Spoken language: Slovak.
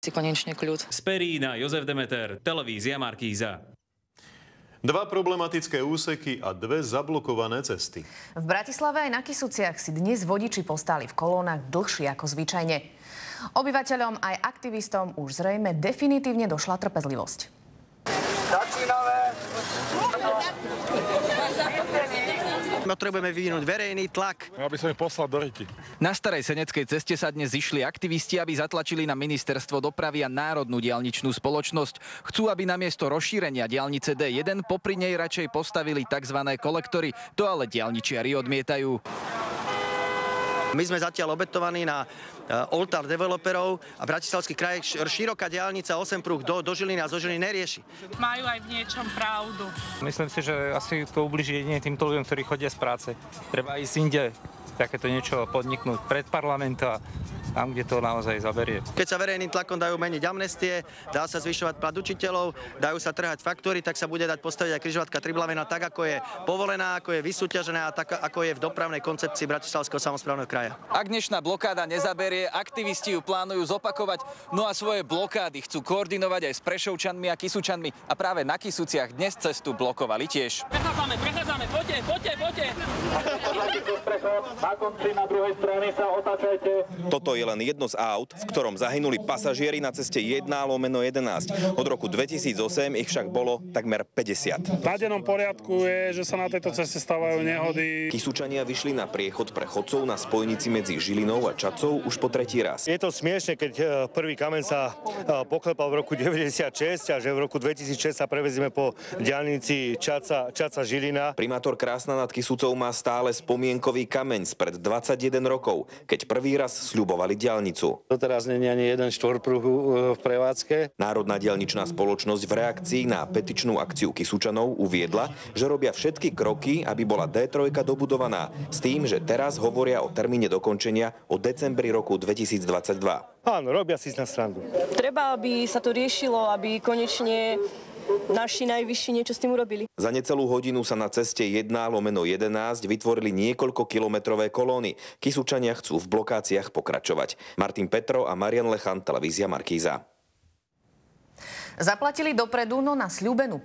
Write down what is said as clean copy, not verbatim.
si konečne kľud. Z Perína Jozef Demeter, televízia Markíza. 2 problematické úseky a 2 zablokované cesty. V Bratislave aj na Kysuciach si dnes vodiči postáli v kolónach dlhšie ako zvyčajne. Obyvateľom aj aktivistom už zrejme definitívne došla trpezlivosť. Potrebujeme vyvinúť verejný tlak. Aby som ich poslal do riti. Na Starej Seneckej ceste sa dnes zišli aktivisti, aby zatlačili na ministerstvo dopravy a Národnú diaľničnú spoločnosť. Chcú, aby namiesto rozšírenia diaľnice D1 popri nej radšej postavili tzv. Kolektory. To ale diaľničiari odmietajú. My sme zatiaľ obetovaní na oltár developerov a Bratislavský kraj široká diaľnica 8 prúh do Žiliny a zo Žiliny nerieši. Majú aj v niečom pravdu. Myslím si, že asi to ubliží jedine týmto ľuďom, ktorí chodia z práce. Treba ísť inde takéto niečo podniknúť pred parlament a tam, kde to naozaj zaberie. Keď sa verejným tlakom dajú meniť amnestie, dá sa zvyšovať plat učiteľov, dajú sa trhať faktúry, tak sa bude dať postaviť aj križovatka Triblavena tak, ako je povolená, ako je vysúťažená a tak, ako je v dopravnej koncepcii Bratislavského samosprávneho kraja. Ak dnešná blokáda nezaberie, aktivisti ju plánujú zopakovať, no a svoje blokády chcú koordinovať aj s Prešovčanmi a Kysučanmi a práve na Kysuciach dnes cestu blokovali tiež. Prechádzame, poďte. Na konci na druhej strane sa otáčajte. Toto je len jedno z aut, v ktorom zahynuli pasažieri na ceste 1/11. Od roku 2008 ich však bolo takmer 50. Na dennom poriadku je, že sa na tejto ceste stávajú nehody. Kysučania vyšli na priechod pre chodcov na spojnici medzi Žilinou a Čacou už po 3. raz. Je to smiešne, keď prvý kameň sa poklepal v roku 96 a že v roku 2006 sa prevezieme po diaľnici Čaca-Žilina. Primátor Krásna nad Kysucou má stále spomienkový kameň spred 21 rokov, keď prvý raz sľubovali diaľnicu. Doteraz nie je ani jeden štvorpruh v prevádzke. Národná diaľničná spoločnosť v reakcii na petičnú akciu Kysučanov uviedla, že robia všetky kroky, aby bola D3 dobudovaná, s tým, že teraz hovoria o termíne dokončenia o decembri roku 2022. Áno, robia si na srandu. Treba, aby sa to riešilo, aby konečne naši najvyšší niečo s tým urobili. Za necelú hodinu sa na ceste 1/11 vytvorili niekoľko kilometrové kolóny. Kysučania chcú v blokáciách pokračovať. Martin Petro a Marian Lechan, televízia Markíza. Zaplatili dopredu, no na sľúbenú